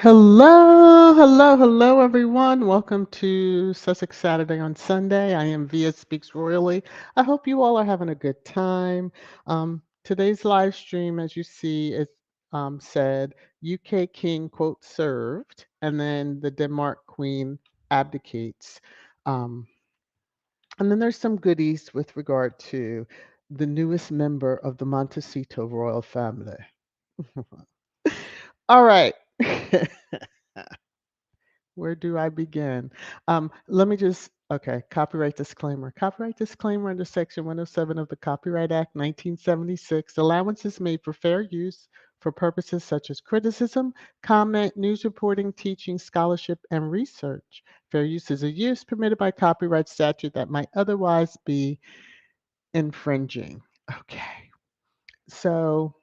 Hello, hello, hello, everyone. Welcome to Sussex Saturday on Sunday. I am VS Speaks Royally. I hope you all are having a good time. Today's live stream, as you see, is said UK King, quote, served, and then the Denmark Queen abdicates. Um, and then there's some goodies with regard to the newest member of the Montecito royal family. All right. Where do I begin? Let me just, okay, copyright disclaimer. Copyright disclaimer under Section 107 of the Copyright Act 1976. Allowance is made for fair use for purposes such as criticism, comment, news reporting, teaching, scholarship, and research. Fair use is a use permitted by copyright statute that might otherwise be infringing. Okay, so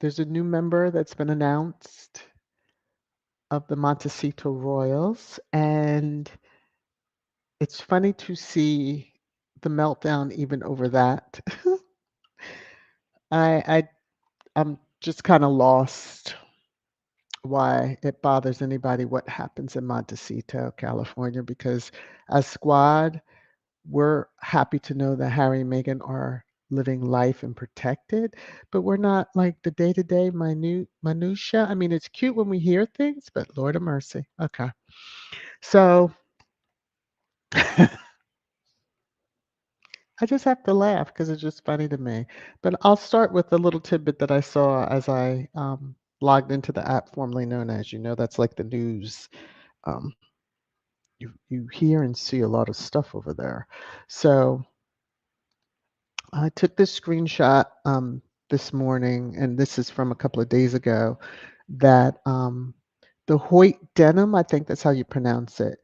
there's a new member that's been announced of the Montecito Royals, and it's funny to see the meltdown even over that. I I'm just kind of lost why it bothers anybody what happens in Montecito, California, because as Squad, we're happy to know that Harry and Meghan are living life and protected, but we're not like the day-to-day minutia. I mean, it's cute when we hear things, but Lord of mercy. Okay. So I just have to laugh because it's just funny to me. But I'll start with a little tidbit that I saw as I logged into the app formerly known as, that's like the news. Um, you hear and see a lot of stuff over there. So I took this screenshot this morning, and this is from a couple of days ago, that the Hoyt denim, I think that's how you pronounce it.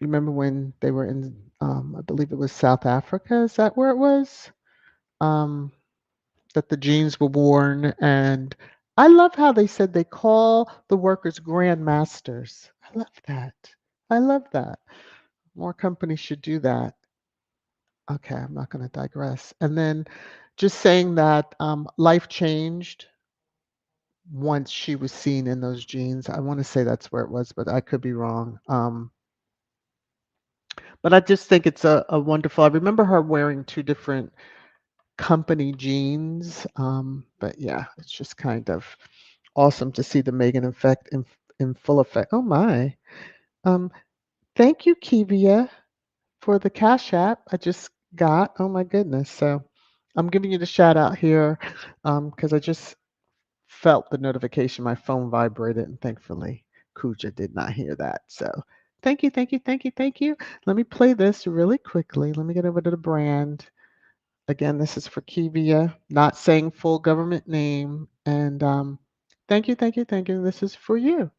You remember when they were in, I believe it was South Africa? Is that where it was? Um, that the jeans were worn. And I love how they said they call the workers grandmasters. I love that. I love that. More companies should do that. Okay, I'm not going to digress. And then just saying that life changed once she was seen in those jeans. I want to say that's where it was, but I could be wrong. But I just think it's a wonderful. I remember her wearing two different company jeans. But yeah, it's just kind of awesome to see the Megan effect in full effect. Oh my. Um, Thank you, Kivia, for the Cash App I just got. Oh my goodness. So I'm giving you the shout out here because I just felt the notification. My phone vibrated, and thankfully Kuja did not hear that. So thank you, thank you, thank you, thank you. Let me play this really quickly. Let me get over to the brand. Again, this is for Kivia, not saying full government name. And thank you, thank you, thank you. This is for you.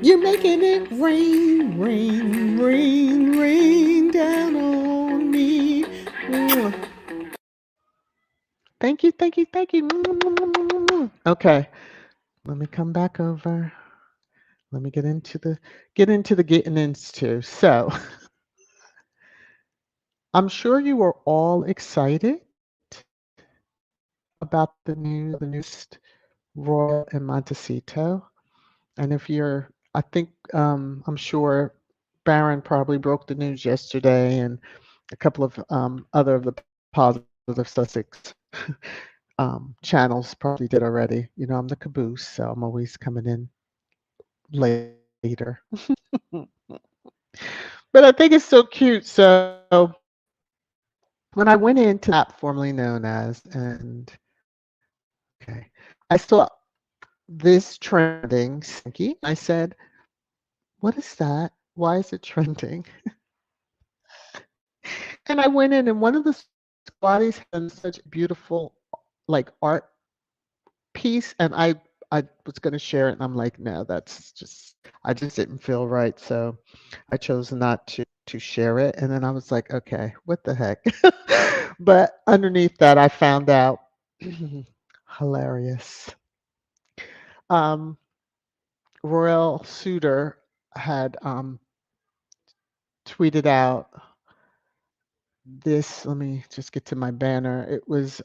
You're making it rain, rain, rain, rain down on me. Mwah. Thank you, thank you, thank you. Okay, let me come back over. Let me get into the getting into. So I'm sure you are all excited about the newest Royal in Montecito. And if you're, I think, I'm sure Barron probably broke the news yesterday, and a couple of other of the positive Sussex channels probably did already. I'm the caboose, so I'm always coming in later. But I think it's so cute. So when I went into the app formerly known as, and okay, I saw this trending, Stinky. I said, what is that? Why is it trending? And I went in, and one of the squatties had done such beautiful, like, art piece, and I was going to share it, and I'm like, no, that's just I just didn't feel right, so I chose not to share it. And then I was like, okay, what the heck? But underneath that, I found out hilarious. Um, Royal Suitor had tweeted out this. Let me just get to my banner. It was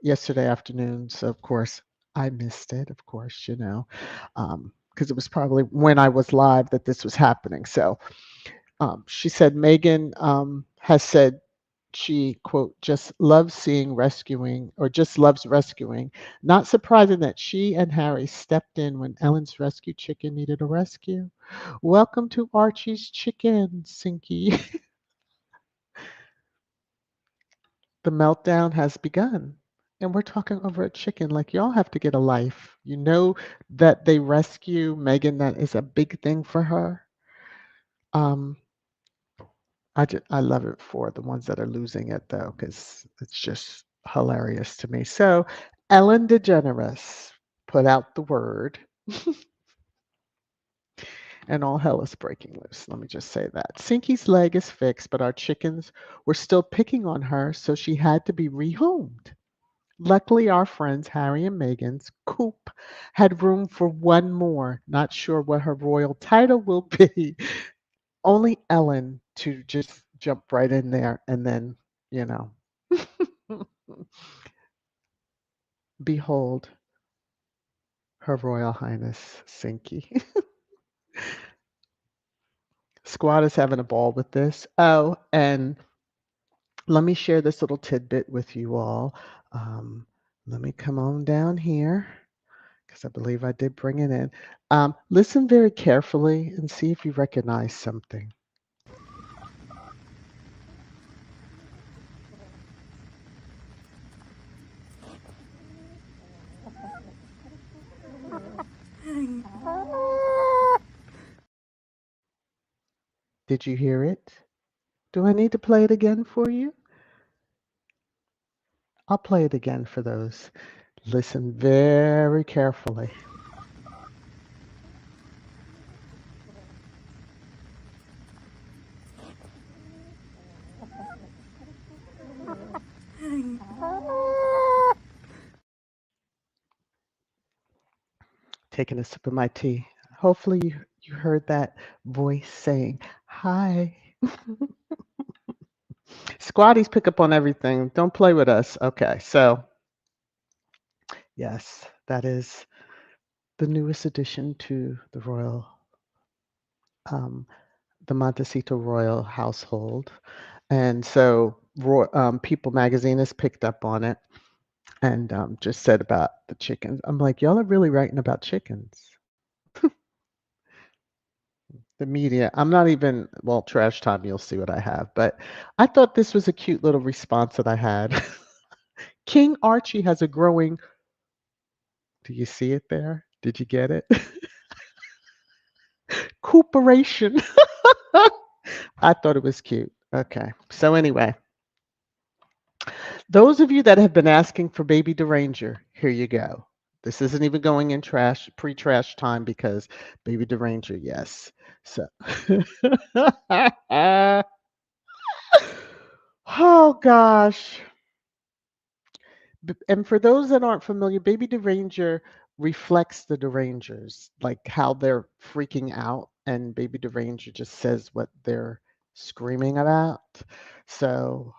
yesterday afternoon, so of course I missed it, of course, because it was probably when I was live that this was happening. So she said Meghan has said she, quote, just loves seeing rescuing or just loves rescuing. Not surprising that she and Harry stepped in when Ellen's rescue chicken needed a rescue. Welcome to Archie's Chicken, Sinky. The meltdown has begun. And we're talking over a chicken. Like, y'all have to get a life. You know that they rescue Meghan, that is a big thing for her. Um, I love it for the ones that are losing it though, because it's just hilarious to me. So Ellen DeGeneres put out the word, and all hell is breaking loose. Let me just say that. Sinky's leg is fixed, but our chickens were still picking on her, so she had to be rehomed. Luckily, our friends Harry and Meghan's coop had room for one more. Not sure what her royal title will be. Only Ellen to just jump right in there and then, you know, behold Her Royal Highness Sinky. Squad is having a ball with this. Oh, and let me share this little tidbit with you all. Um, Let me come on down here because I believe I did bring it in. Listen very carefully and see if you recognize something. Did you hear it? Do I need to play it again for you? I'll play it again for those. Listen very carefully. Taking a sip of my tea. Hopefully you heard that voice saying, hi. Squatties pick up on everything. Don't play with us. Okay, so yes, that is the newest addition to the um, the Montecito royal household. And so People Magazine has picked up on it and just said about the chickens. I'm like, y'all are really writing about chickens. The media. I'm not even, well, trash time, you'll see what I have. But I thought this was a cute little response that I had. King Archie has a growing, do you see it there? Did you get it? Cooperation. I thought it was cute. Okay. So anyway, those of you that have been asking for Baby Deranger, here you go. This isn't even going in trash, pre-trash time because Baby Deranger, yes. So, oh gosh. And for those that aren't familiar, Baby Deranger reflects the Derangers, like how they're freaking out, and Baby Deranger just says what they're screaming about. So,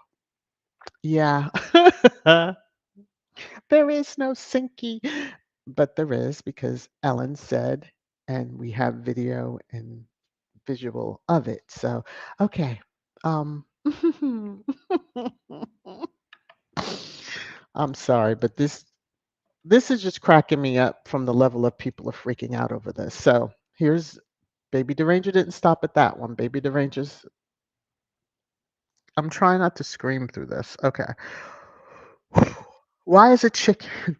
yeah. There is no Sinky, but there is because Ellen said, and we have video and visual of it. So, okay. I'm sorry, but this is just cracking me up from the level of people are freaking out over this. So here's Baby Deranger didn't stop at that one. Baby Deranger's, I'm trying not to scream through this. Okay. Why is a chicken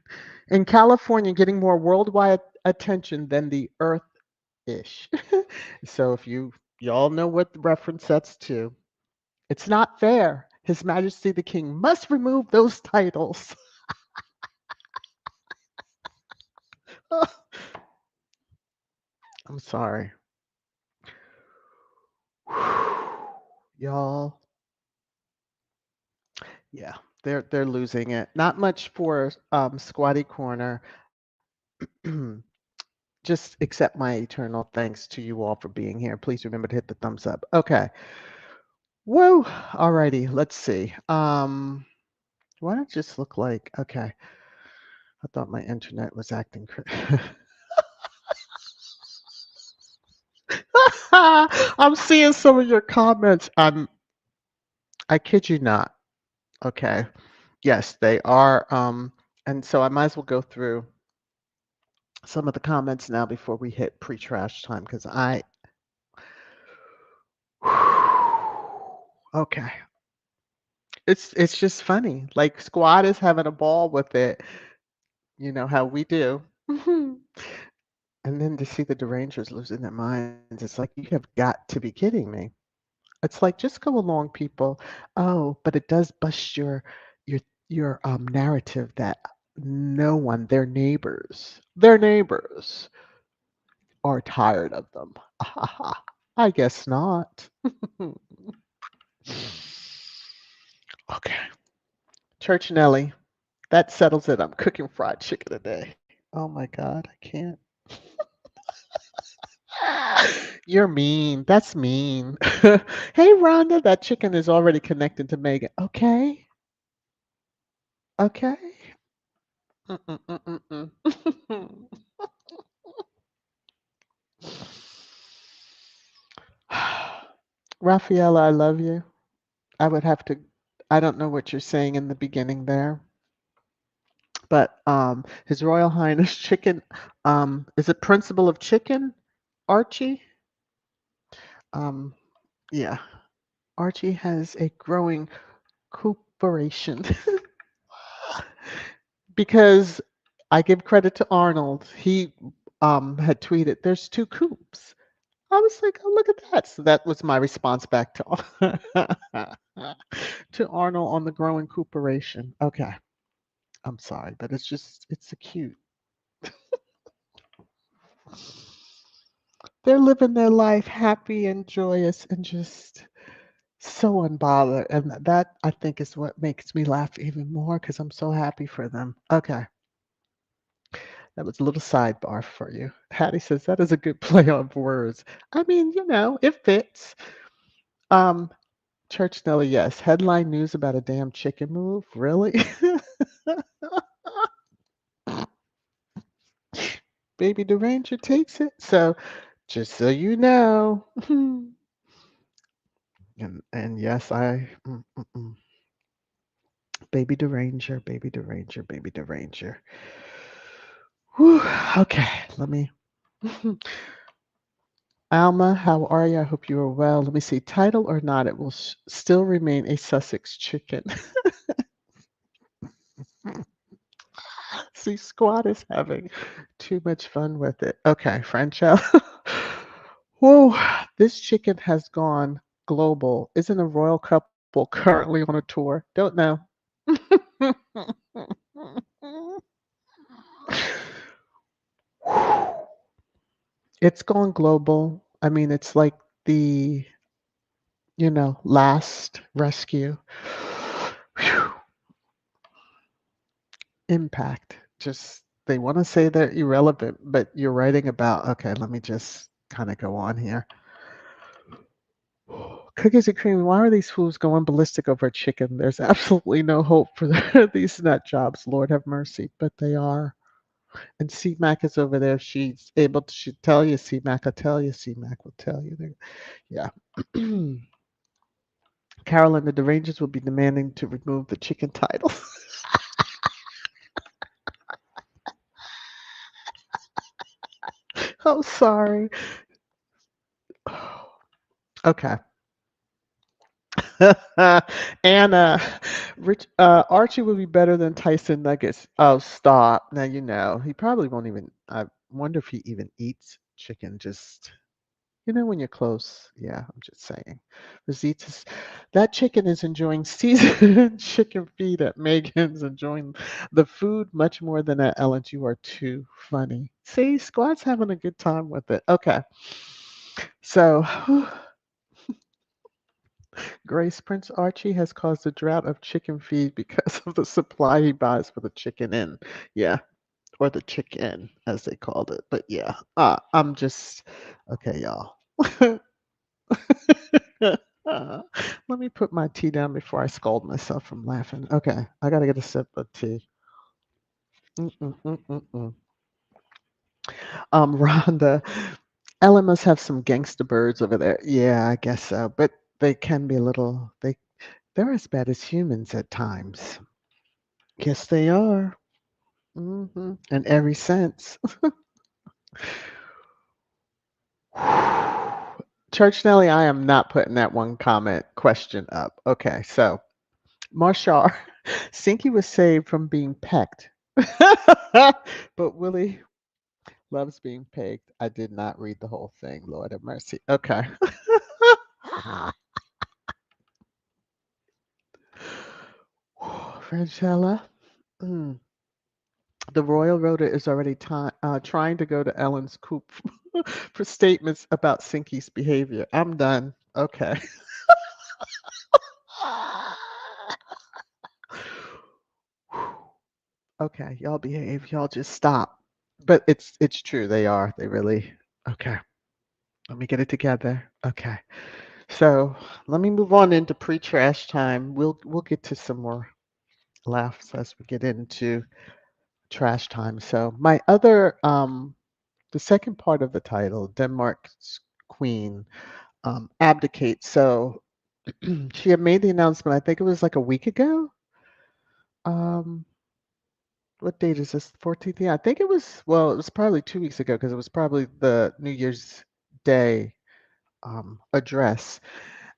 in California getting more worldwide attention than the Earth ish? So if y'all know what the reference that's to, it's not fair. His Majesty the King must remove those titles. I'm sorry. Y'all, yeah, they're losing it. Not much for Squatty Corner. Just accept my eternal thanks to you all for being here. Please remember to hit the thumbs up. Okay. Whoa. Alrighty, let's see. Why don't it just look like okay. I thought my internet was acting I'm seeing some of your comments. I kid you not. Okay. Yes, they are. And so I might as well go through some of the comments now before we hit pre-trash time because I okay. It's just funny. Like Squad is having a ball with it. You know how we do. And then to see the Derangers losing their minds, it's like you have got to be kidding me. It's like just go along, people. Oh, but it does bust your your narrative that no one, their neighbors are tired of them. I guess not. Okay. Church Nelly, that settles it. I'm cooking fried chicken today. Oh my God, I can't. You're mean. That's mean. Hey, Rhonda, that chicken is already connected to Megan. Okay. Okay. Mm-mm-mm-mm-mm. Rafaela, I love you. I would have to, I don't know what you're saying in the beginning there, but His Royal Highness Chicken, is it Principal of Chicken, Archie? Um, yeah, Archie has a growing cooperation because I give credit to Arnold. He had tweeted, "There's two coops." I was like, "Oh, look at that!" So that was my response back to to Arnold on the growing cooperation. Okay, I'm sorry, but it's so cute. They're living their life happy and joyous and just so unbothered, and that I think is what makes me laugh even more because I'm so happy for them. Okay, that was a little sidebar for you. Hattie says that is a good play on words. I mean, it fits. Um, Church Nelly, yes. Headline news about a damn chicken move? Really? Baby the Ranger takes it. So just so you know. And yes, Baby the Ranger, Baby the Ranger, Baby the Ranger. Whew, okay, let me. Alma, how are you? I hope you are well. Let me see. Title or not, it will still remain a Sussex chicken. See, Squad is having too much fun with it. Okay, Franchelle. Whoa, this chicken has gone global. Isn't a royal couple currently on a tour? Don't know. It's gone global. I mean, it's like the, last rescue. Whew. Impact. Just they want to say they're irrelevant, but you're writing about, okay, let me just kind of go on here. Cookies and cream, why are these fools going ballistic over chicken? There's absolutely no hope for these nut jobs. Lord have mercy, but they are. And C-Mac is over there. She's able to she tell you, C-Mac will tell you, C-Mac will tell you. Yeah. Carolyn, the Rangers will be demanding to remove the chicken title. I'm sorry. Okay. And Archie would be better than Tyson Nuggets. Oh, stop. Now he probably won't even. I wonder if he even eats chicken. Just when you're close. Yeah, I'm just saying. Rosita's, that chicken is enjoying seasoned chicken feed at Megan's, enjoying the food much more than at Ellen's. You are too funny. See, Squad's having a good time with it. Okay. So, Grace Prince Archie has caused a drought of chicken feed because of the supply he buys for the chicken inn. Yeah, or the chicken, as they called it. But yeah, I'm just okay, y'all. Let me put my tea down before I scald myself from laughing. Okay, I gotta get a sip of tea. Mm-mm, mm-mm, mm. Rhonda, Ellen must have some gangster birds over there. Yeah, I guess so. But they can be a little. They're as bad as humans at times. Yes, they are. In every sense. Church Nelly, I am not putting that one comment question up. Okay, so Marshall, Sinky was saved from being pecked. But Willie loves being pegged. I did not read the whole thing. Lord have mercy. Okay. Frangella, mm, the royal rota is already trying to go to Ellen's coop for statements about Sinky's behavior. I'm done. Okay. Okay, y'all behave. Y'all just stop. But it's true. They are. They really. Okay. Let me get it together. Okay. So let me move on into pre-trash time. We'll get to some more laughs as we get into trash time. So my other the second part of the title, Denmark's Queen, abdicates. So she had made the announcement, I think it was like a week ago. Um, what date is this? 14th? Yeah, I think it was, well, it was probably 2 weeks ago because it was probably the New Year's Day address.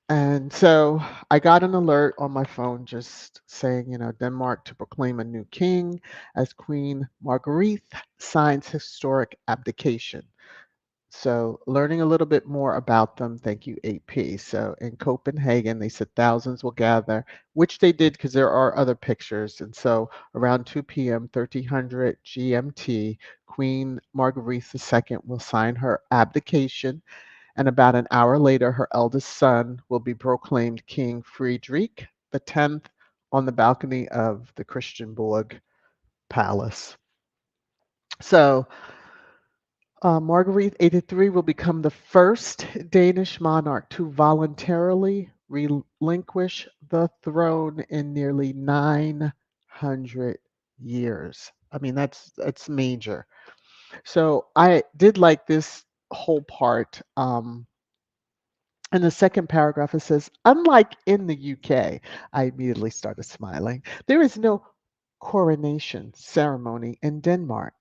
And so I got an alert on my phone just saying, Denmark to proclaim a new king as Queen Marguerite signs historic abdication. So, learning a little bit more about them, thank you, AP. So, in Copenhagen, they said thousands will gather, which they did because there are other pictures. And so, around 2 p.m., 1300 GMT, Queen Marguerite II will sign her abdication. And about an hour later, her eldest son will be proclaimed King Friedrich X on the balcony of the Christianborg Palace. So, Marguerite, 83, will become the first Danish monarch to voluntarily relinquish the throne in nearly 900 years. I mean, that's major. So I did like this whole part. In the second paragraph, it says, unlike in the UK, I immediately started smiling. There is no coronation ceremony in Denmark.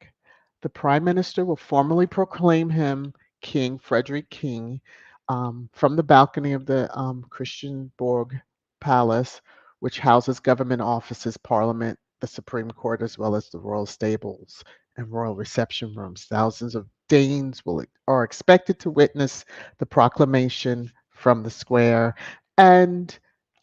The prime minister will formally proclaim him King Frederick King from the balcony of the Christianborg Palace, which houses government offices, parliament, the Supreme Court, as well as the royal stables and royal reception rooms. Thousands of Danes are expected to witness the proclamation from the square. And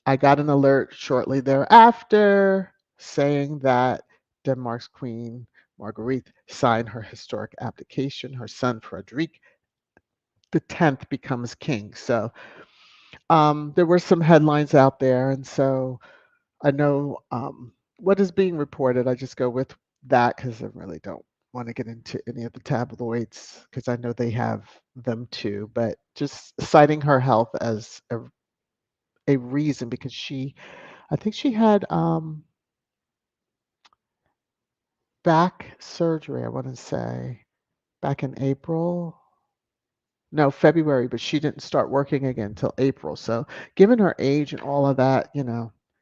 I got an alert shortly thereafter saying that Denmark's Queen Marguerite signed her historic abdication. Her son Frederick X becomes king. So there were some headlines out there, and so I know what is being reported. I just go with that because I really don't want to get into any of the tabloids because I know they have them too. But just citing her health as a reason because I think she had back surgery, I want to say, back in April. No, February, but she didn't start working again until April. So, given her age and all of that,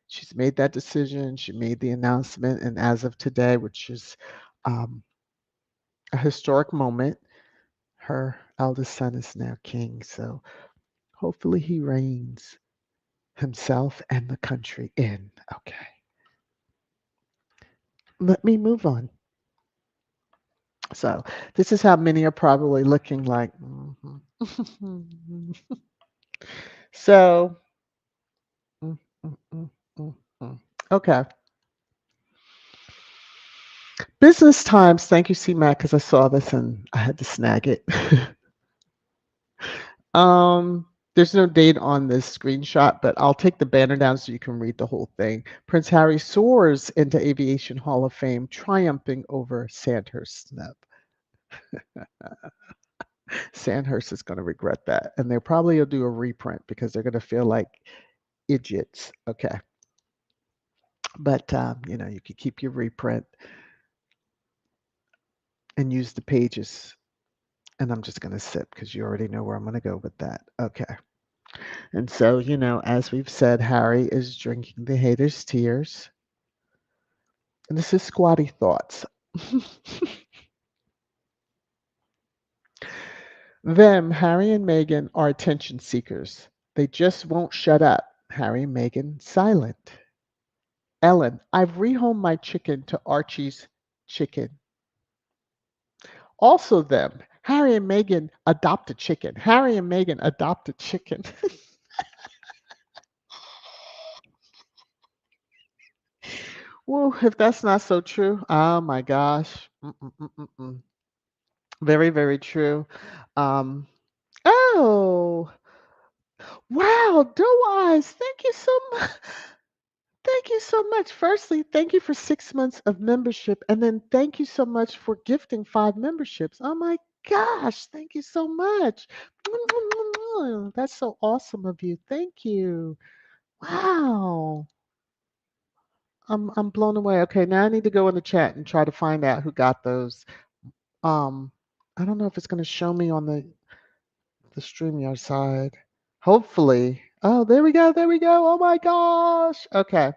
she's made that decision. She made the announcement. And as of today, which is um, a historic moment, her eldest son is now king. So, hopefully, he reigns himself and the country in. Okay. Let me move on. So this is how many are probably looking like. So, mm, mm, mm, mm. Okay. Business Times. Thank you, C Mac, because I saw this and I had to snag it. um, there's no date on this screenshot, but I'll take the banner down so you can read the whole thing. Prince Harry soars into Aviation Hall of Fame, triumphing over Sandhurst snub. Sandhurst is going to regret that, and they probably will do a reprint because they're going to feel like idiots. Okay, but you could keep your reprint. and use the pages. And I'm just going to sip because you already know where I'm going to go with that. Okay. And so, as we've said, Harry is drinking the haters' tears. And this is squatty thoughts. Them, Harry and Meghan, are attention seekers. They just won't shut up. Harry and Meghan, silent. Ellen, I've rehomed my chicken to Archie's chicken. Also them, Harry and Meghan adopt a chicken. Harry and Meghan adopt a chicken. Well, if that's not so true, oh my gosh. Mm-mm-mm-mm-mm. Very, very true. Um, oh, wow, Doe Eyes, thank you so much. Thank you so much. Firstly, thank you for 6 months of membership, and then thank you so much for gifting 5 memberships. Oh my gosh, thank you so much. That's so awesome of you. Thank you. Wow. I'm blown away. Okay, now I need to go in the chat and try to find out who got those. Um, I don't know if it's going to show me on the StreamYard side. Hopefully. Oh, there we go. There we go. Oh my gosh. Okay.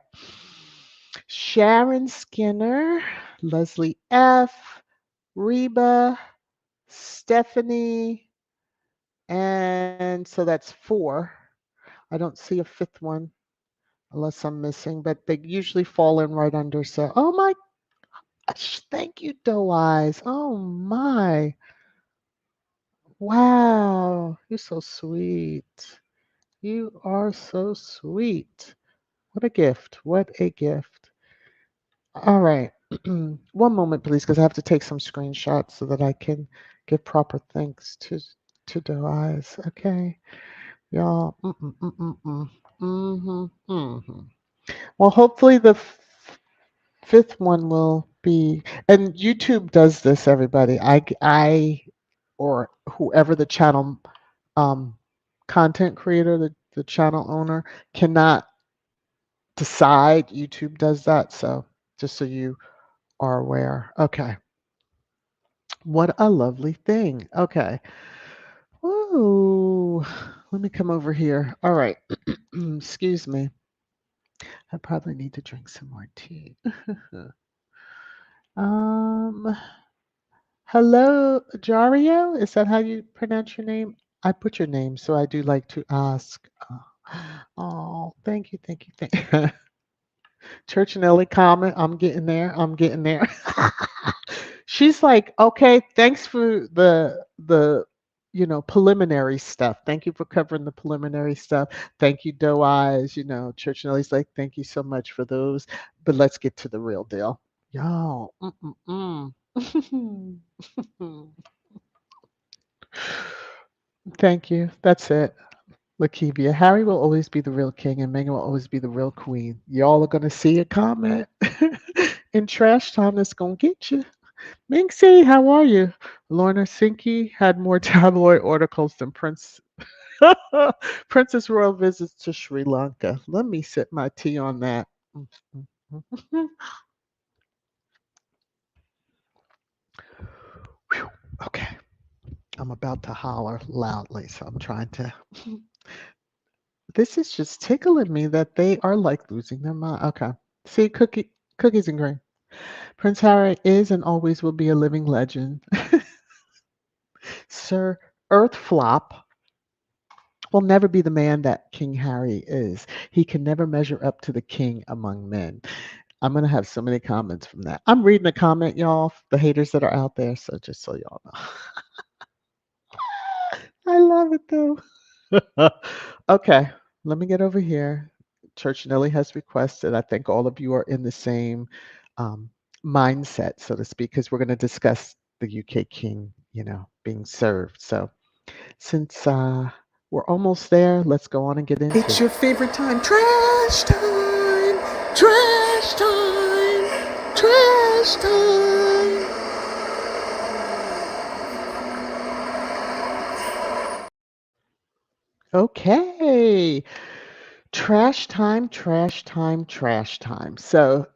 Sharon Skinner, Leslie F, Reba, Stephanie, and so that's 4. I don't see a 5th one unless I'm missing, but they usually fall in right under. So, oh my gosh, thank you, Doe Eyes. Oh my. Wow. You're so sweet. You are so sweet. What a gift. What a gift. All right. One moment, please, because I have to take some screenshots so that I can give proper thanks to Doe Eyes. Okay. Y'all. Mm-hmm. Well, hopefully the fifth one will be, and YouTube does this, everybody. Or whoever the channel um, content creator, the channel owner, cannot decide. YouTube does that. So just so you are aware. Okay. What a lovely thing. Okay. Ooh, let me come over here. All right. Excuse me. I probably need to drink some more tea. um, Hello, Jario. Is that how you pronounce your name? I put your name, so I do like to ask. Oh, thank you, thank you, thank you. Church and Ellie comment. I'm getting there. I'm getting there. She's like, okay, thanks for the preliminary stuff. Thank you for covering the preliminary stuff. Thank you, Doe Eyes. Church and Ellie's like, thank you so much for those. But let's get to the real deal. Y'all. Thank you. That's it. Lakivia, Harry will always be the real king and Meghan will always be the real queen. Y'all are going to see a comment in trash time that's going to get you. Minxie, how are you? Lorna Sinky had more tabloid articles than Princess Royal visits to Sri Lanka. Let me sip my tea on that. Whew. Okay, I'm about to holler loudly, so I'm trying to. This is just tickling me that they are like losing their mind. Okay, see, cookies and cream. Prince Harry is and always will be a living legend. Sir Earthflop will never be the man that King Harry is. He can never measure up to the king among men. I'm going to have so many comments from that. I'm reading the comment, y'all, the haters that are out there. So just so y'all know. I love it though. Okay, let me get over here. Church Nelly has requested. I think all of you are in the same um, mindset, so to speak, because we're going to discuss the UK King, being served. So since we're almost there, let's go on and get into it. It's your favorite time, trash time, trash time, trash time. Okay. Trash time, trash time, trash time. So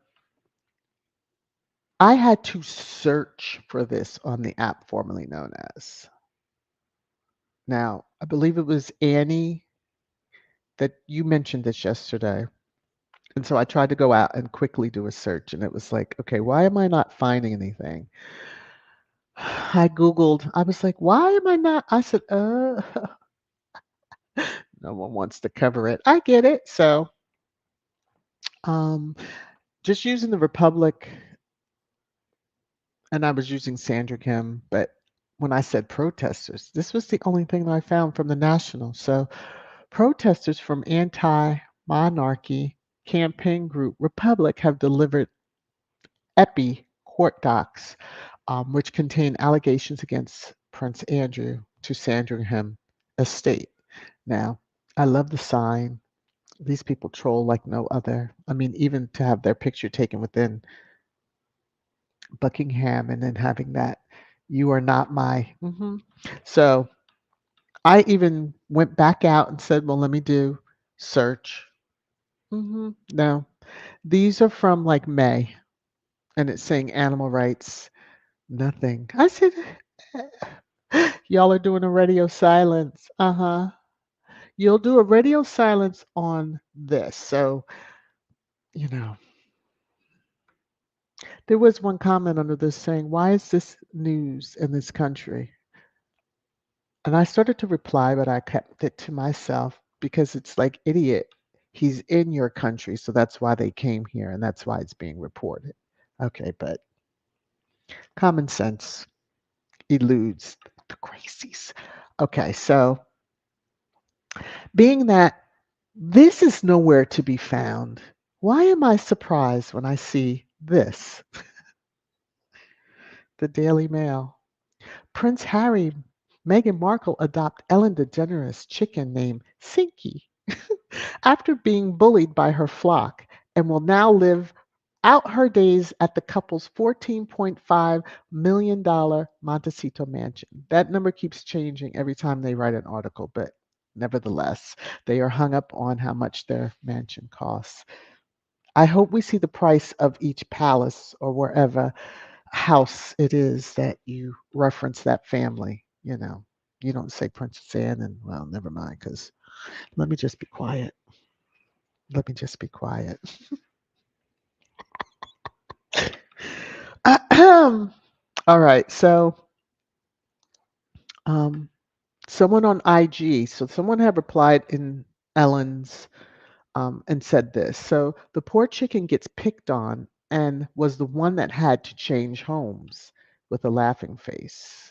I had to search for this on the app formerly known as. Now, I believe it was Annie that you mentioned this yesterday. And so I tried to go out and quickly do a search, and it was like, okay, why am I not finding anything? I Googled, I was like, why am I not? I said, no one wants to cover it. I get it. So, um, just using the Republic, and I was using Sandra Kim, but when I said protesters, this was the only thing that I found from the National. So, protesters from anti-monarchy campaign group Republic have delivered EPI court docs, which contain allegations against Prince Andrew to Sandringham estate. Now, I love the sign. These people troll like no other. I mean, even to have their picture taken within Buckingham and then having that, you are not my. So I even went back out and said, well, let me do search. No, these are from like May, and it's saying animal rights, nothing. I said, y'all are doing a radio silence. Uh-huh. You'll do a radio silence on this. So, you know, there was one comment under this saying, why is this news in this country? And I started to reply, but I kept it to myself because it's like, idiot, he's in your country. So that's why they came here and that's why it's being reported. Okay, but common sense eludes the crazies. Okay, so being that this is nowhere to be found, why am I surprised when I see this? The Daily Mail. Prince Harry, Meghan Markle adopt Ellen DeGeneres chicken named Sinky after being bullied by her flock and will now live out her days at the couple's $14.5 million Montecito mansion. That number keeps changing every time they write an article, but nevertheless, they are hung up on how much their mansion costs. I hope we see the price of each palace or wherever house it is that you reference that family. You don't say Princess Anne and, well, never mind, because let me just be quiet. Let me just be quiet. All right. So, um, someone on IG, so someone had replied in Ellen's and said this. So the poor chicken gets picked on and was the one that had to change homes with a laughing face.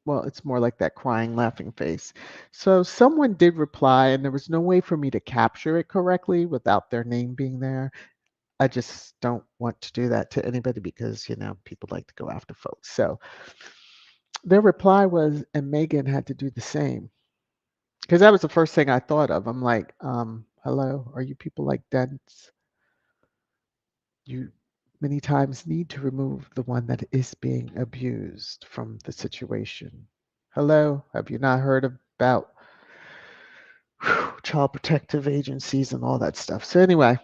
Well, it's more like that crying, laughing face. So someone did reply, and there was no way for me to capture it correctly without their name being there. I just don't want to do that to anybody because, people like to go after folks. So their reply was, and Meghan had to do the same. Because that was the first thing I thought of. I'm like, hello, are you people like dents? You many times need to remove the one that is being abused from the situation. Hello, have you not heard about child protective agencies and all that stuff? So anyway,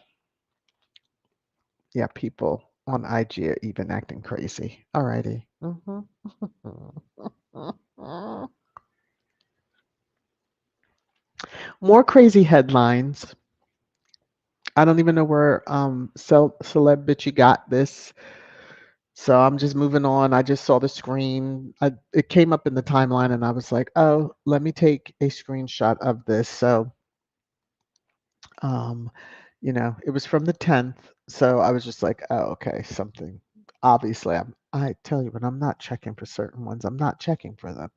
yeah, people on IG are even acting crazy. Alrighty. More crazy headlines. I don't even know where Celeb Bitchy got this. So I'm just moving on. I just saw the screen. It came up in the timeline, and I was like, "Oh, let me take a screenshot of this." So, um, it was from the 10th. So I was just like, "Oh, okay, something." Obviously, I tell you, when I'm not checking for certain ones, I'm not checking for them.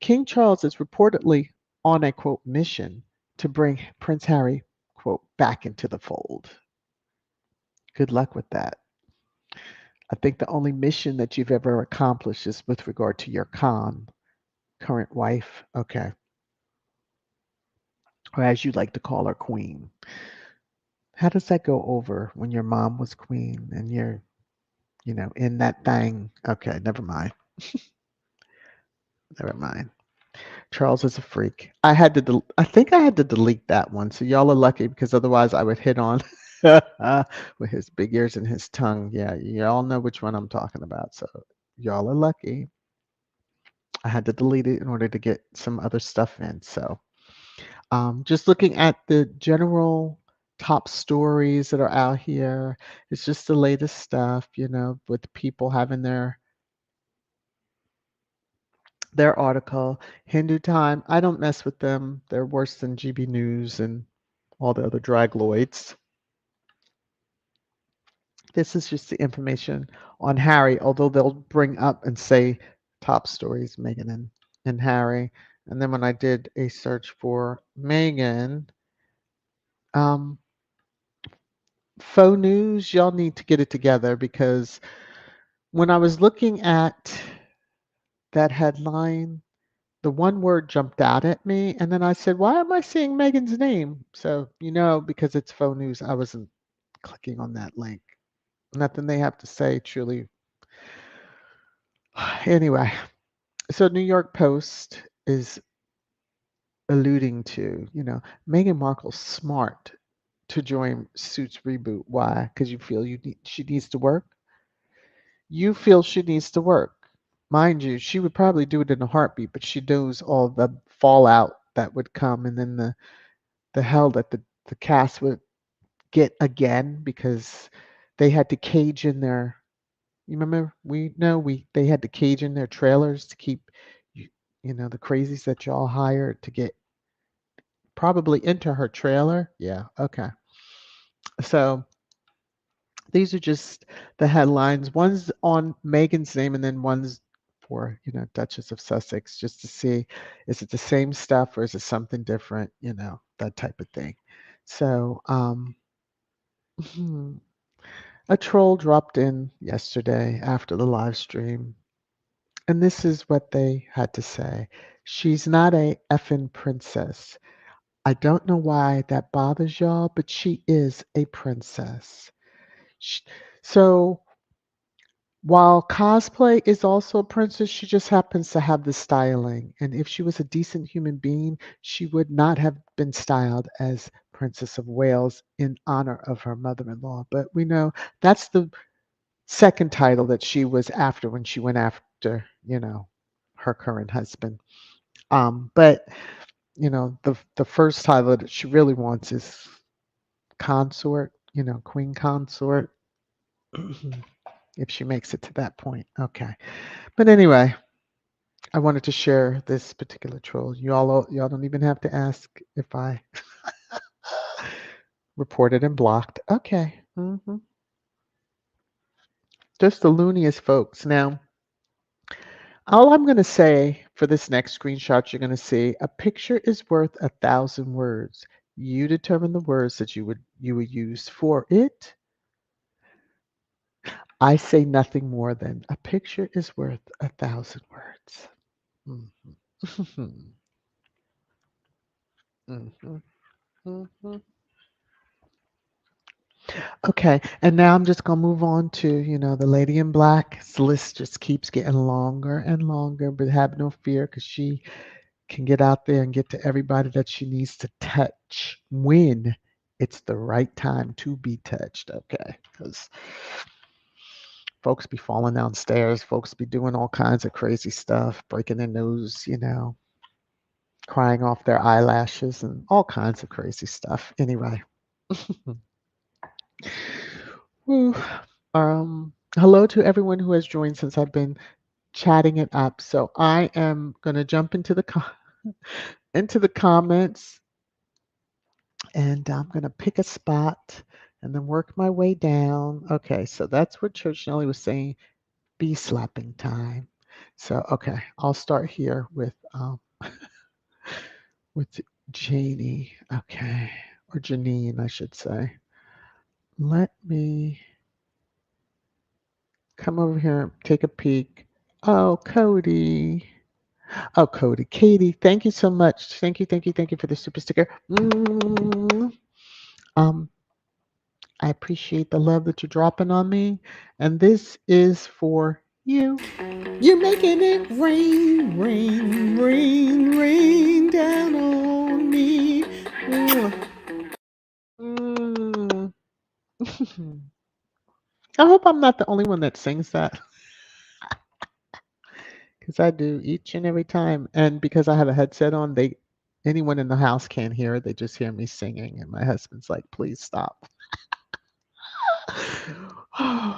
King Charles is reportedly on a quote mission to bring Prince Harry quote back into the fold. Good luck with that. I think the only mission that you've ever accomplished is with regard to your current wife. Okay. Or as you like to call her, queen. How does that go over when your mom was queen and you're, in that thing? Okay, never mind. Never mind. Charles is a freak. I think I had to delete that one. So y'all are lucky because otherwise I would hit on. with his big ears and his tongue. Yeah, you all know which one I'm talking about. So y'all are lucky. I had to delete it in order to get some other stuff in. So just looking at the general top stories that are out here, it's just the latest stuff, with people having their article. Hindu Time, I don't mess with them. They're worse than GB News and all the other dragloids. This is just the information on Harry, although they'll bring up and say top stories, Meghan and Harry. And then when I did a search for Meghan, um, faux news, y'all need to get it together because when I was looking at that headline, the one word jumped out at me, and then I said, "Why am I seeing Megan's name?" So, because it's faux news, I wasn't clicking on that link. Nothing they have to say truly. Anyway, so New York Post is alluding to, Meghan Markle's smart to join Suits reboot. Why? Because you feel she needs to work. You feel she needs to work. Mind you, she would probably do it in a heartbeat, but she knows all the fallout that would come, and then the hell that the cast would get again because they had to cage in their. You remember they had to cage in their trailers to keep you, the crazies that y'all hired to get probably into her trailer. Yeah, okay. So these are just the headlines. One's on Meghan's name, and then one's for Duchess of Sussex, just to see is it the same stuff or is it something different, that type of thing. So a troll dropped in yesterday after the live stream, and this is what they had to say. She's not a effing princess. I don't know why that bothers y'all, but she is a princess. Sh- So while cosplay is also a princess, she just happens to have the styling. And if she was a decent human being, she would not have been styled as Princess of Wales in honor of her mother-in-law. But we know that's the second title that she was after when she went after, her current husband. But the first title that she really wants is consort, queen consort. If she makes it to that point, okay. But anyway, I wanted to share this particular troll. Y'all don't even have to ask if I reported and blocked. Okay. Just the looniest folks. Now, all I'm going to say for this next screenshot, you're going to see a picture is worth 1,000 words. You determine the words that you would use for it. I say nothing more than a picture is worth 1,000 words. Mhm. Mhm. Mhm. Okay, and now I'm just gonna move on to, the lady in black's list just keeps getting longer and longer, but have no fear because she can get out there and get to everybody that she needs to touch when it's the right time to be touched. Okay, because folks be falling downstairs, folks be doing all kinds of crazy stuff, breaking their nose, crying off their eyelashes and all kinds of crazy stuff. Anyway. Whew. Hello to everyone who has joined since I've been chatting it up. So I am going to jump into into the comments, and I'm going to pick a spot and then work my way down. Okay, so that's what Church Nelly was saying, bee slapping time. So okay, I'll start here with Janie. Okay, or Janine, I should say. Let me come over here and take a peek. Oh, Cody. Oh, Cody. Katie, thank you so much. Thank you for the super sticker. Um, I appreciate the love that you're dropping on me. And this is for you. You're making it rain, rain, rain, rain down on me. Mm. I hope I'm not the only one that sings that, because I do each and every time. And because I have a headset on, anyone in the house can't hear it. They just hear me singing, and my husband's like, "Please stop."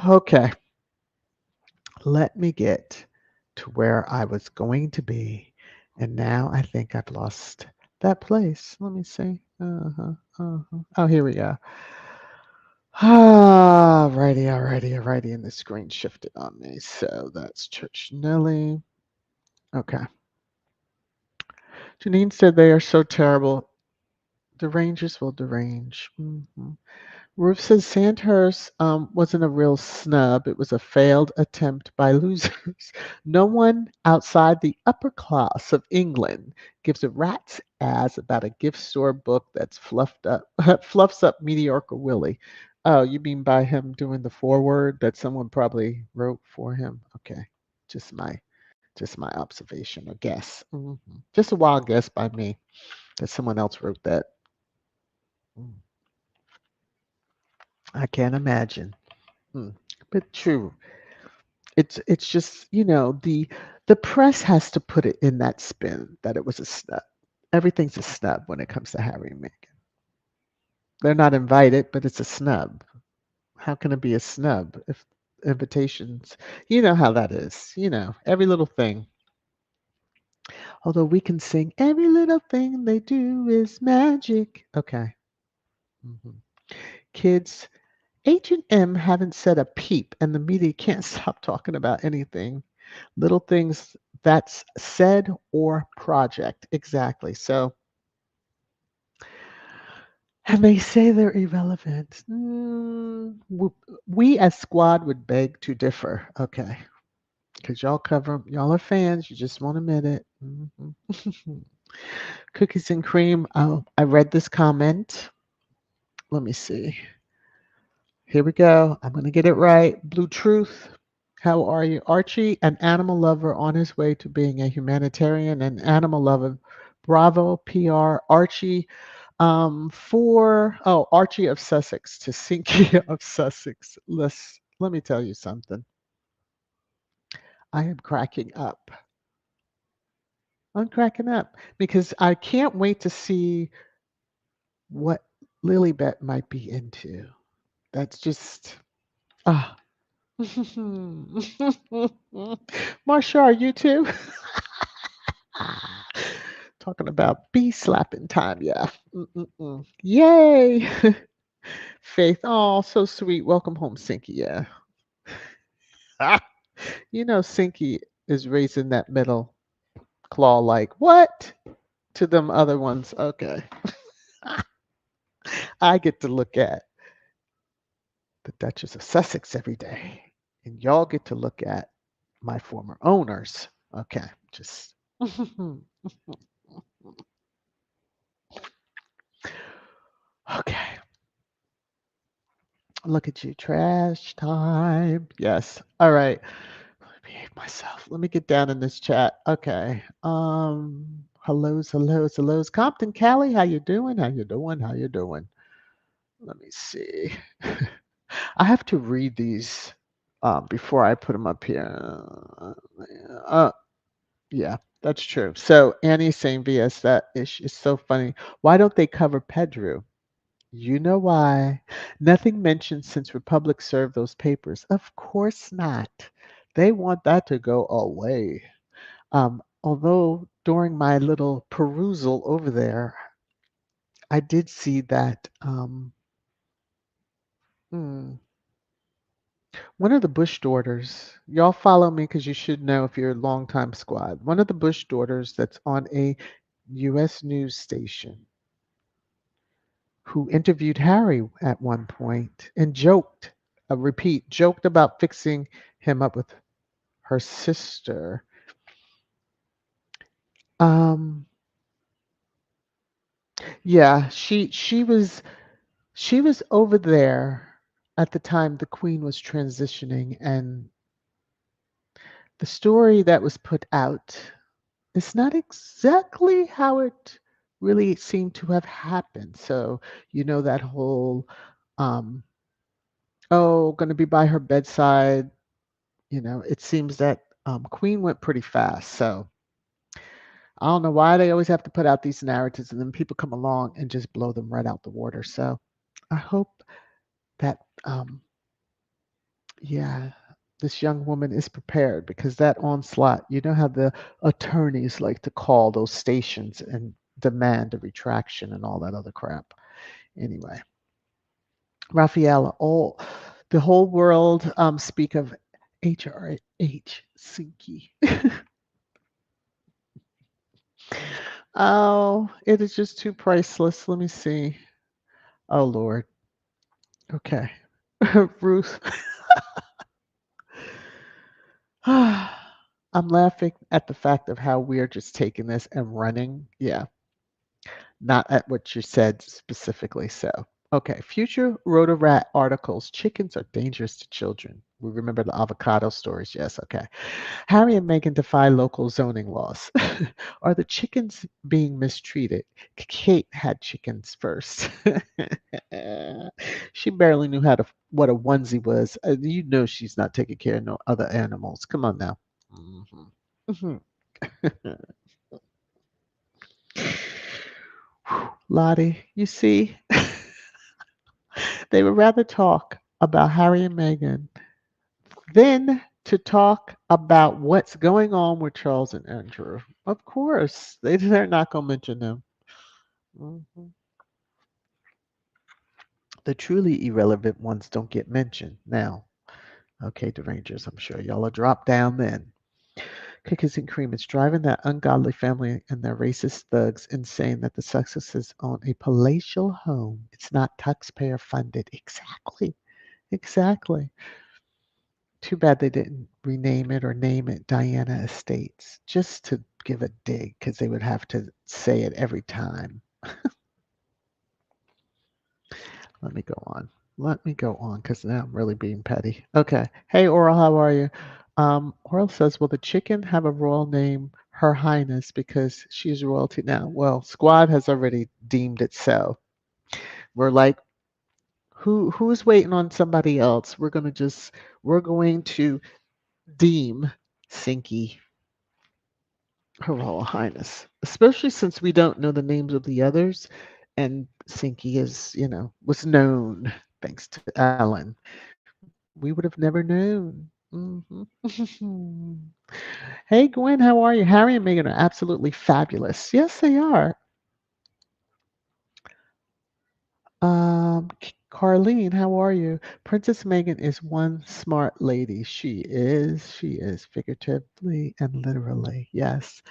Okay, let me get to where I was going to be, and now I think I've lost that place. Let me see. Oh, here we go. Alrighty, and the screen shifted on me. So that's Church Nelly. Okay. Janine said they are so terrible. The Rangers will derange. Ruth says Sandhurst wasn't a real snub. It was a failed attempt by losers. No one outside the upper class of England gives a rat's ass about a gift store book that's fluffed up, fluffs up mediocre Willie. Oh, you mean by him doing the foreword that someone probably wrote for him? Okay, just my just my observation or guess. Just a wild guess by me that someone else wrote that. Mm, I can't imagine. Mm, but true. It's just, the press has to put it in that spin that it was a snub. Everything's a snub when it comes to Harry and Meghan. They're not invited, but it's a snub. How can it be a snub if invitations, you know how that is, every little thing. Although we can sing every little thing they do is magic. Okay. hmm Kids, H&M haven't said a peep, and the media can't stop talking about anything. Little things that's said or project. Exactly. So, and they say they're irrelevant. We as squad would beg to differ. Okay. Because y'all are fans. You just won't admit it. Cookies and cream. Oh, I read this comment. Let me see. Here we go. I'm going to get it right. Blue Truth. How are you? Archie, an animal lover on his way to being a humanitarian, an animal lover. Bravo, PR. Archie, Archie of Sussex to Sinky of Sussex. Let me tell you something. I am cracking up. I'm cracking up because I can't wait to see what Lilibet might be into. That's just ah. Marsha, are you too? Talking about bee slapping time, yeah. Yay! Faith, oh, so sweet. Welcome home, Sinky, yeah. Sinky is raising that middle claw like, what? To them other ones. Okay. I get to look at the Duchess of Sussex every day, and y'all get to look at my former owners. Okay, just. Okay, look at you, trash time. Yes. All right. Let me behave myself. Let me get down in this chat. Okay. Hellos. Compton, Cali, how you doing? How you doing? How you doing? Let me see. I have to read these before I put them up here. Uh, yeah, that's true. So Annie's saying, VS, that is so funny. Why don't they cover Pedro? You know why. Nothing mentioned since Republic served those papers. Of course not. They want that to go away. Although during my little perusal over there, I did see that hmm, one of the Bush daughters, y'all follow me because you should know if you're a longtime squad. One of the Bush daughters that's on a U.S. news station who interviewed Harry at one point and joked about fixing him up with her sister. Um, yeah, she was over there at the time the Queen was transitioning, and the story that was put out is not exactly how it really seemed to have happened. So, that whole um oh, going to be by her bedside. It seems that Queen went pretty fast. So I don't know why they always have to put out these narratives and then people come along and just blow them right out the water. So I hope that, yeah, this young woman is prepared because that onslaught, you know how the attorneys like to call those stations and demand a retraction and all that other crap. Anyway, Rafaela, the whole world speak of HRH Sinky. Oh, it is just too priceless. Let me see. Oh Lord. Okay. Ruth. I'm laughing at the fact of how we're just taking this and running. Yeah, not at what you said specifically. So, okay. Future Rotor Rat articles. Chickens are dangerous to children. We remember the avocado stories. Yes. Okay. Harry and Meghan defy local zoning laws. Are the chickens being mistreated? Kate had chickens first. She barely knew what a onesie was. You know she's not taking care of no other animals. Come on now. Mhm. Mhm. Lottie, you see, they would rather talk about Harry and Meghan than to talk about what's going on with Charles and Andrew. Of course, they're not going to mention them. Mhm. The truly irrelevant ones don't get mentioned now. Okay, derangers, I'm sure y'all will drop down then. Cookies and cream. It's driving that ungodly family and their racist thugs insane that the Sussexes own a palatial home. It's not taxpayer funded. Exactly. Exactly. Too bad they didn't rename it or name it Diana Estates just to give a dig because they would have to say it every time. Let me go on. Let me go on because now I'm really being petty. Okay. Hey, Oral, how are you? Oral says, will the chicken have a royal name, Her Highness, because she's royalty now? Well, Squad has already deemed it so. We're like, who's waiting on somebody else? We're going to deem Sinky Her Royal Highness, especially since we don't know the names of the others, and Sinky was known thanks to Ellen. We would have never known. Hey, Gwen, how are you? Harry and Meghan are absolutely fabulous. Yes, they are. Carlene, how are you? Princess Meghan is one smart lady. She is. She is figuratively and literally. Yes.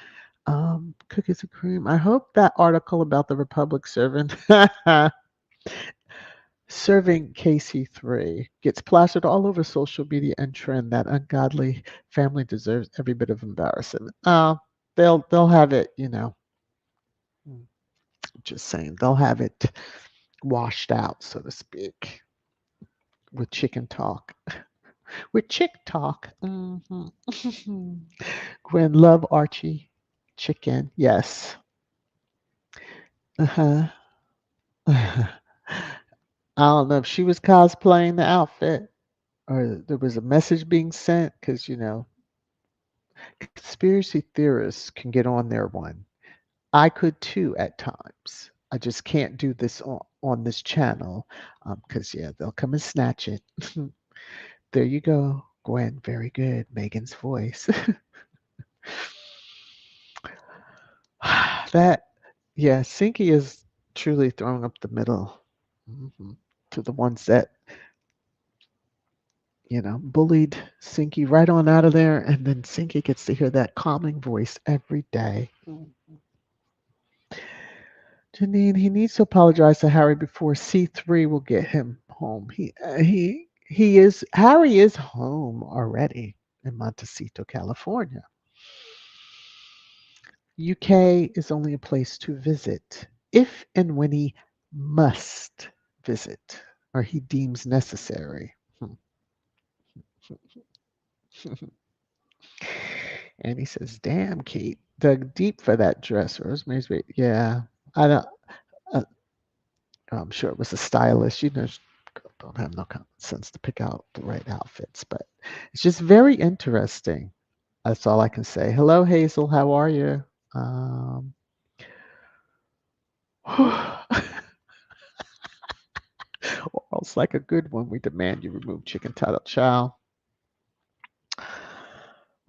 Cookies and cream. I hope that article about the Republic servant serving KC3 gets plastered all over social media and trend. That ungodly family deserves every bit of embarrassment. They'll have it, just saying, they'll have it washed out, so to speak, with chicken talk. With chick talk. Gwen, love Archie. Chicken, yes. Uh-huh. I don't know if she was cosplaying the outfit or there was a message being sent because, conspiracy theorists can get on there one. I could too at times. I just can't do this on this channel because, yeah, they'll come and snatch it. There you go, Gwen. Very good. Megan's voice. That, yeah, Sinky is truly throwing up the middle to the ones that, bullied Sinky right on out of there. And then Sinky gets to hear that calming voice every day. Janine, he needs to apologize to Harry before C3 will get him home. Harry is home already in Montecito, California. UK is only a place to visit if and when he must visit or he deems necessary. And he says, "Damn, Kate, dug deep for that dress." Rosemary's Baby. Yeah, I don't. Uh, I'm sure it was a stylist. don't have no common sense to pick out the right outfits, but it's just very interesting. That's all I can say. Hello, Hazel. How are you? Um, or else like a good one, we demand you remove chicken title child.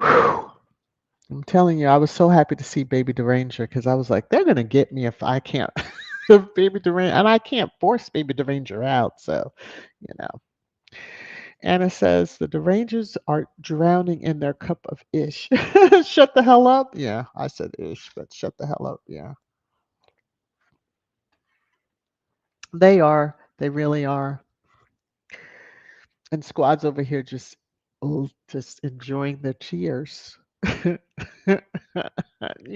I'm telling you, I was so happy to see Baby Deranger because I was like, they're gonna get me if I can't, if Baby Deranger, and I can't force Baby Deranger out. So, you know. Anna says the Derangers are drowning in their cup of ish. Shut the hell up. Yeah, I said ish, but shut the hell up. Yeah, they are. They really are. And squad's over here just enjoying their cheers. You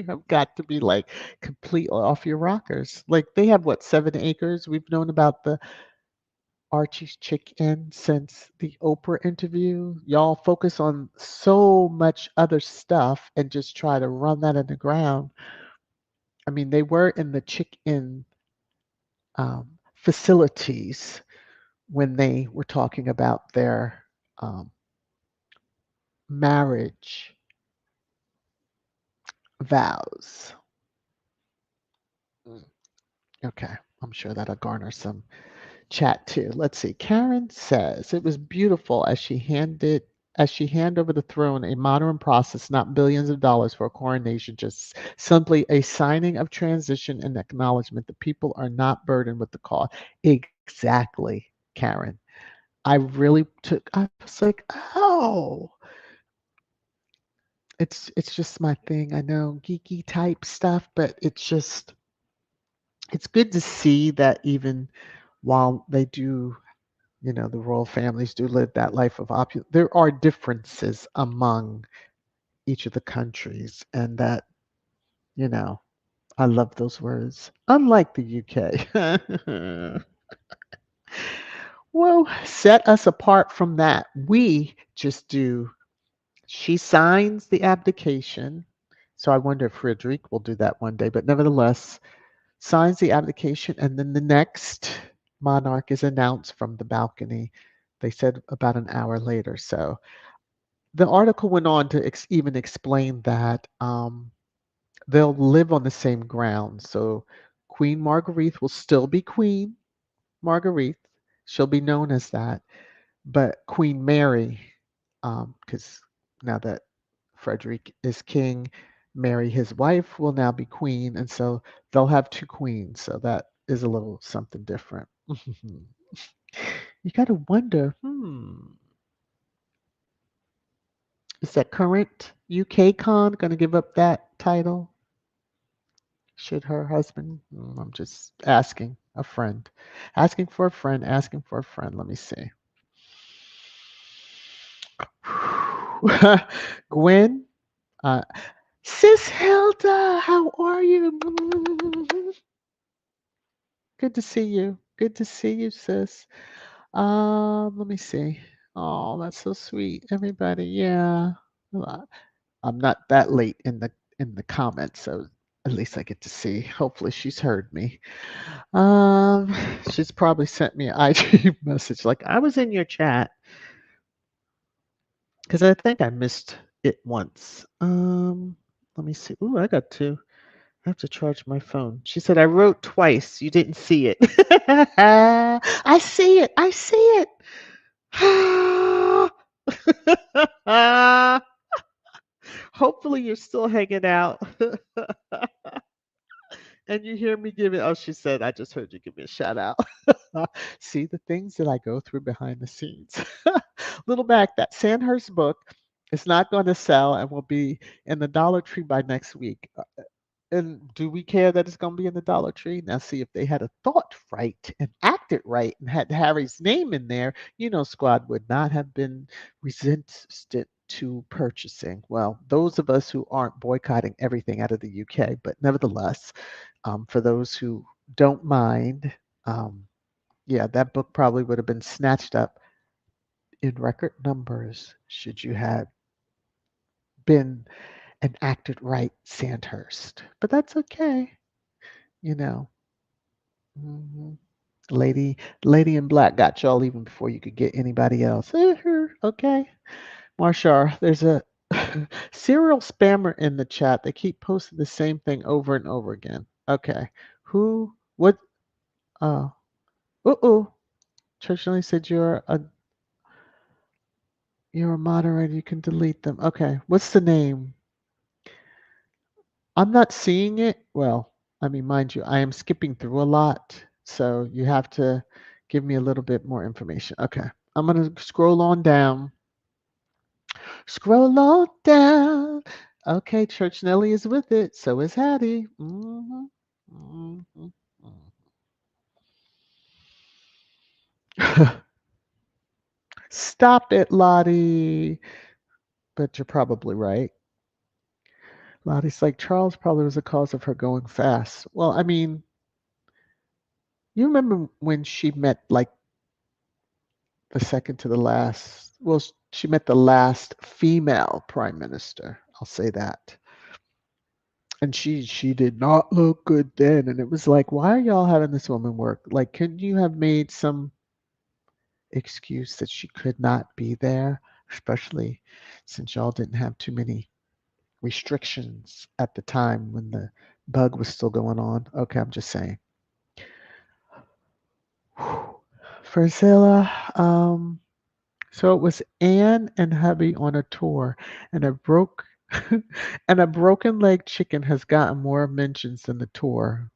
have got to be like completely off your rockers. Like they have what 7 acres. We've known about the Archie's chicken since the Oprah interview. Y'all focus on so much other stuff and just try to run that in the ground. I mean, they were in the chicken facilities when they were talking about their um, marriage vows. Mm, okay, I'm sure that'll garner some chat too. Let's see. Karen says it was beautiful as she hand over the throne, a modern process, not billions of dollars for a coronation, just simply a signing of transition and acknowledgement that people are not burdened with the cost. Exactly, Karen. I was like, oh, it's just my thing. I know geeky type stuff, but it's good to see that even while they do, the royal families do live that life of opulence, there are differences among each of the countries, and that, you know, I love those words. Unlike the UK. Well, set us apart from that. We just do, she signs the abdication. So I wonder if Frederick will do that one day, but nevertheless, signs the abdication, and then the next monarch is announced from the balcony. They said about an hour later. So the article went on to even explain that they'll live on the same ground. So Queen Marguerite will still be Queen Marguerite. She'll be known as that. But Queen Mary, because now that Frederick is king, Mary, his wife, will now be queen. And so they'll have two queens. So that is a little something different. You got to wonder, is that current UK con going to give up that title? Should her husband? I'm just asking a friend. Asking for a friend, asking for a friend. Let me see. Gwen, uh, Sis Hilda, how are you? Good to see you. Good to see you, sis. Let me see. Oh, that's so sweet. Everybody, yeah. I'm not that late in the comments, so at least I get to see. Hopefully she's heard me. Um, she's probably sent me an IG message like I was in your chat because I think I missed it once. Let me see. Ooh, I got two. I have to charge my phone. She said I wrote twice. You didn't see it. I see it. I see it. Hopefully you're still hanging out. And you hear me give it. Oh, she said, I just heard you give me a shout out. See the things that I go through behind the scenes. Little back, that Sandhurst book is not going to sell and will be in the Dollar Tree by next week. And do we care that it's going to be in the Dollar Tree? Now, see, if they had a thought right and acted right and had Harry's name in there, Squad would not have been resistant to purchasing. Well, those of us who aren't boycotting everything out of the UK, but nevertheless, for those who don't mind, yeah, that book probably would have been snatched up in record numbers should you have been an acted right Sandhurst. But that's okay, you know. Mhm. Lady, Lady in Black got y'all even before you could get anybody else. Okay. Marshar, there's a serial spammer in the chat. They keep posting the same thing over and over again. Okay. Who? What? Oh. Uh-oh. Church said you're a moderator. You can delete them. Okay. What's the name? I'm not seeing it. Well, I mean, mind you, I am skipping through a lot, so you have to give me a little bit more information. Okay. I'm gonna scroll on down. Scroll on down. Okay, Church Nelly is with it. So is Hattie. Mhm. Stop it, Lottie. But you're probably right. Lottie's like, Charles probably was the cause of her going fast. Well, I mean, you remember when she met like the second to the last, well, she met the last female prime minister. I'll say that. And she did not look good then. And it was like, why are y'all having this woman work? Like, couldn't you have made some excuse that she could not be there, especially since y'all didn't have too many restrictions at the time when the bug was still going on? Okay, I'm just saying. Frazilla, so it was Anne and hubby on a tour, and a broke and a broken leg chicken has gotten more mentions than the tour.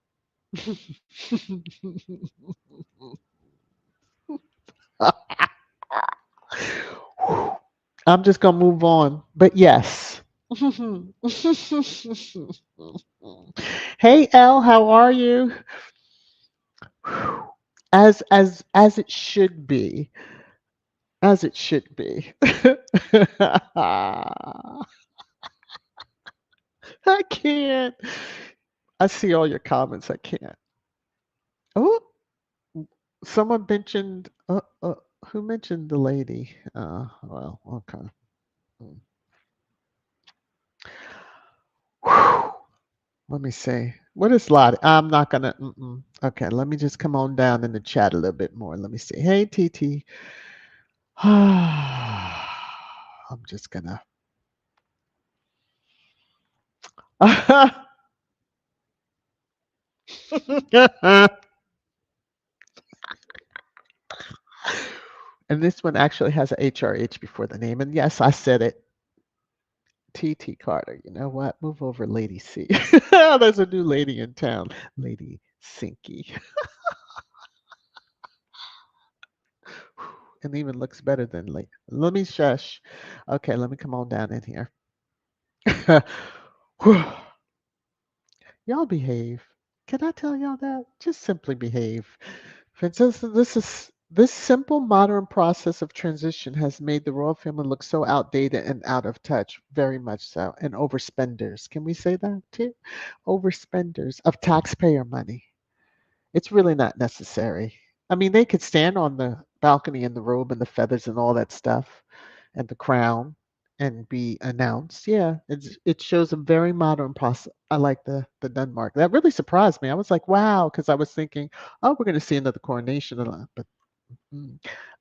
I'm just gonna move on. But yes. Hey Elle, how are you? As it should be. As it should be. I can't. I see all your comments. I can't. Oh, someone mentioned. Who mentioned the lady? Well, okay. Whew. Let me see. What is Lottie? I'm not gonna. Okay, let me just come on down in the chat a little bit more. Let me see. Hey, TT. I'm just gonna. And this one actually has a HRH before the name. And yes, I said it. TT Carter. You know what? Move over, Lady C. There's a new lady in town, Lady Sinky. And even looks better than Lady. Let me shush. Okay, let me come on down in here. Y'all behave. Can I tell y'all that? Just simply behave. This simple modern process of transition has made the royal family look so outdated and out of touch, very much so, and overspenders. Can we say that too? Overspenders of taxpayer money. It's really not necessary. I mean, they could stand on the balcony in the robe and the feathers and all that stuff and the crown and be announced. Yeah, it shows a very modern process. I like the Denmark. That really surprised me. I was like, wow, because I was thinking, oh, we're going to see another coronation, but mm,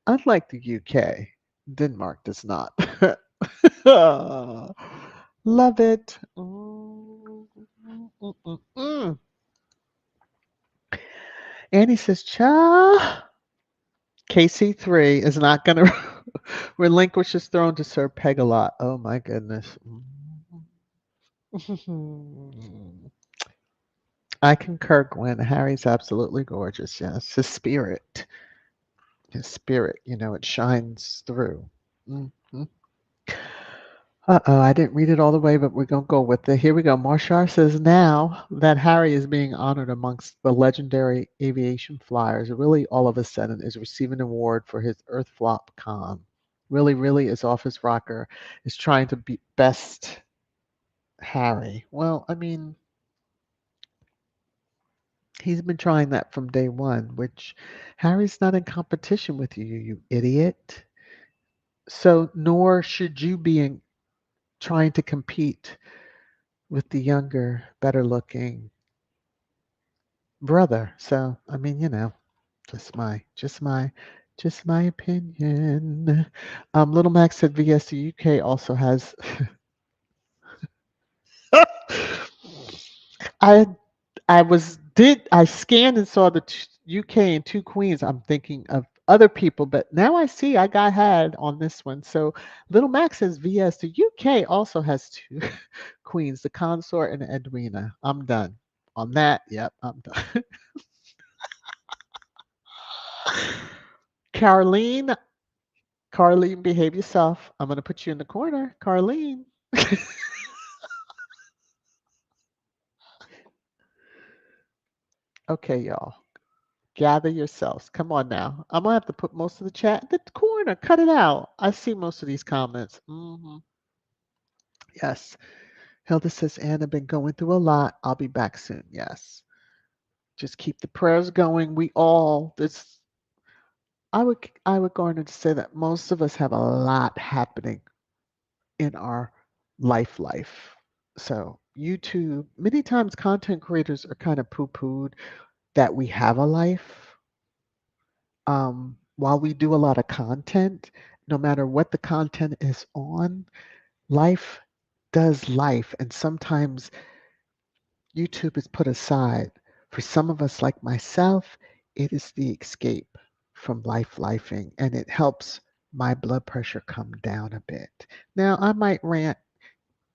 unlike the UK, Denmark does not. Love it. Mm. Annie says, "Cha." KC3 is not going to relinquish his throne to Sir Pegalot. Oh my goodness. I concur, Gwen. Harry's absolutely gorgeous. Yes, his spirit, it shines through. Mhm. Uh-oh, I didn't read it all the way, but we're going to go with it. Here we go. Marshar says now that Harry is being honored amongst the legendary aviation flyers, really all of a sudden is receiving an award for his Earth Flop Con. Really is off his rocker, is trying to be best Harry. Well, I mean, he's been trying that from day one, which Harry's not in competition with you, you idiot. So, nor should you be trying to compete with the younger, better looking brother. So, I mean, Just my opinion. Little Max said VS the UK also has. I I scanned and saw the UK and two queens. I'm thinking of other people, but now I see I got had on this one. So Little Max says VS the UK also has two queens, the consort and the Edwina. I'm done on that. Yep, I'm done. Carlene, Carlene, behave yourself. I'm gonna put you in the corner, Carlene. Okay, y'all. Gather yourselves. Come on now. I'm gonna have to put most of the chat in the corner. Cut it out. I see most of these comments. Yes. Hilda says, Anna, been going through a lot. I'll be back soon. Yes. Just keep the prayers going. We all this I would go on to say that most of us have a lot happening in our life. So YouTube, many times content creators are kind of poo-pooed that we have a life. While we do a lot of content, no matter what the content is on, life does life. And sometimes YouTube is put aside. For some of us, like myself, it is the escape from lifing, and it helps my blood pressure come down a bit. Now, I might rant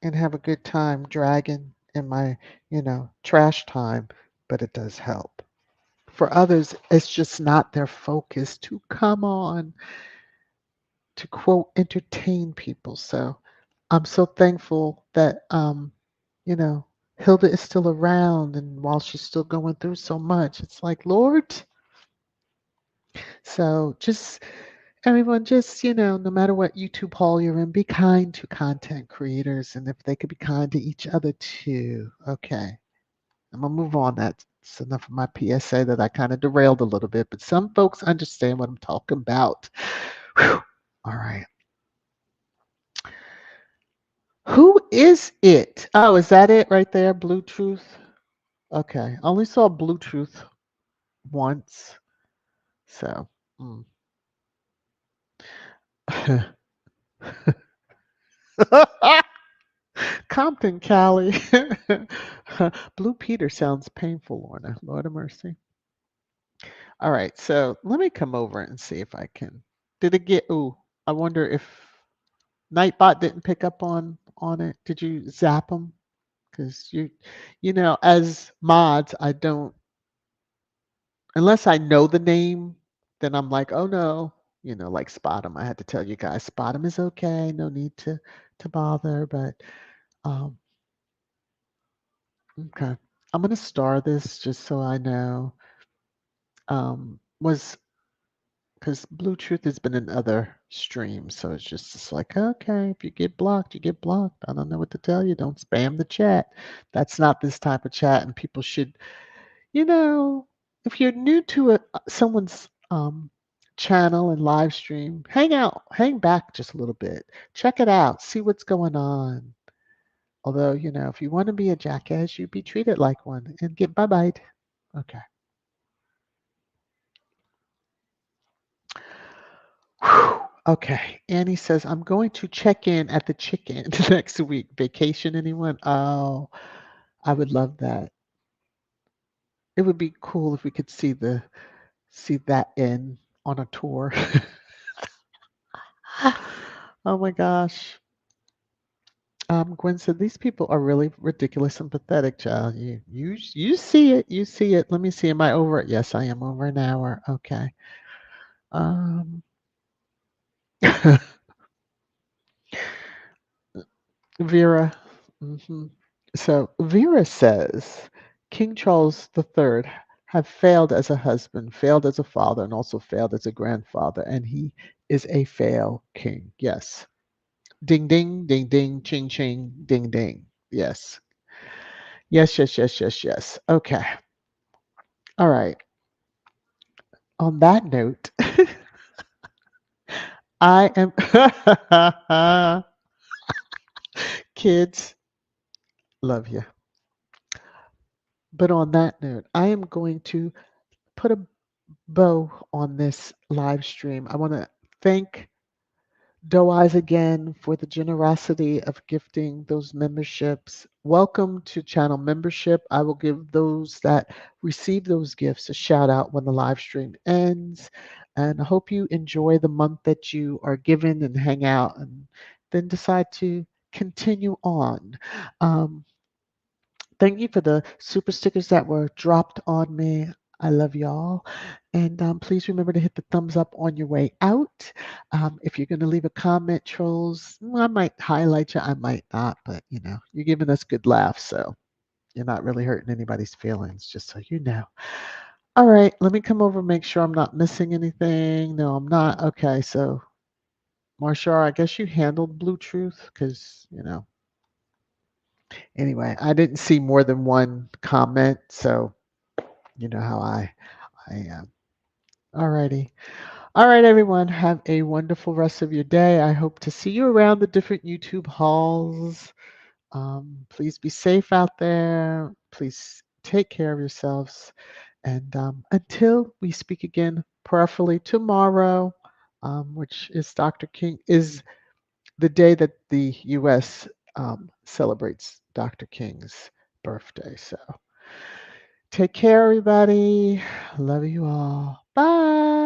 and have a good time dragging in my, trash time, but it does help. For others, it's just not their focus to come on to quote entertain people. So I'm so thankful that you know, Hilda is still around and while she's still going through so much, it's like, Lord. So just everyone just, no matter what YouTube hall you're in, be kind to content creators and if they could be kind to each other too. Okay. I'm gonna move on. That's enough of my PSA that I kind of derailed a little bit, but some folks understand what I'm talking about. Whew. All right. Who is it? Oh, is that it right there? Bluetooth? Okay. I only saw Bluetooth once. So, mm. Compton, Cali. Blue Peter sounds painful, Lorna. Lord of mercy. All right. So let me come over and see if I can. Did it get? Ooh, I wonder if Nightbot didn't pick up on it. Did you zap them? Because as mods, I don't unless I know the name, then I'm like, oh no, like Spot'em. I had to tell you guys, Spot'em is okay. No need to bother. But um, okay, I'm gonna star this just so I know. Was because Bluetooth has been in other streams, so it's like, okay, if you get blocked, you get blocked. I don't know what to tell you. Don't spam the chat. That's not this type of chat, and people should You know, if you're new to someone's channel and live stream, hang back just a little bit. Check it out, see what's going on. Although, if you want to be a jackass, you be treated like one and get bye-byed. Okay. Whew. Okay. Annie says, I'm going to check in at the chicken next week. Vacation, anyone? Oh, I would love that. It would be cool if we could see that in on a tour. Oh my gosh. Gwen said these people are really ridiculous and pathetic, child. You see it. You see it. Let me see. Am I over it? Yes, I am over an hour. Okay. Um Vera. So Vera says King Charles III have failed as a husband, failed as a father, and also failed as a grandfather, and he is a fail king. Yes. Ding ding, ding ding, ching ching, ding ding. Yes. Yes, yes, yes, yes, yes. Okay. All right. On that note, I am kids, love you. But on that note, I am going to put a bow on this live stream. I want to thank Doe Eyes again for the generosity of gifting those memberships. Welcome to channel membership. I will give those that receive those gifts a shout out when the live stream ends. And I hope you enjoy the month that you are given and hang out and then decide to continue on. Um, Thank you for the super stickers that were dropped on me. I love y'all. And please remember to hit the thumbs up on your way out. If you're going to leave a comment, trolls, I might highlight you, I might not, but you're giving us good laughs, so you're not really hurting anybody's feelings, just so you know. All right, let me come over and make sure I'm not missing anything. No, I'm not. Okay, so Marshall, I guess you handled Blue Truth because, anyway, I didn't see more than one comment, so you know how I am. All righty. All right, everyone. Have a wonderful rest of your day. I hope to see you around the different YouTube halls. Please be safe out there. Please take care of yourselves. And until we speak again, prayerfully tomorrow, which is Dr. King, is the day that the U.S. Celebrates Dr. King's birthday. So take care, everybody. Love you all. Bye.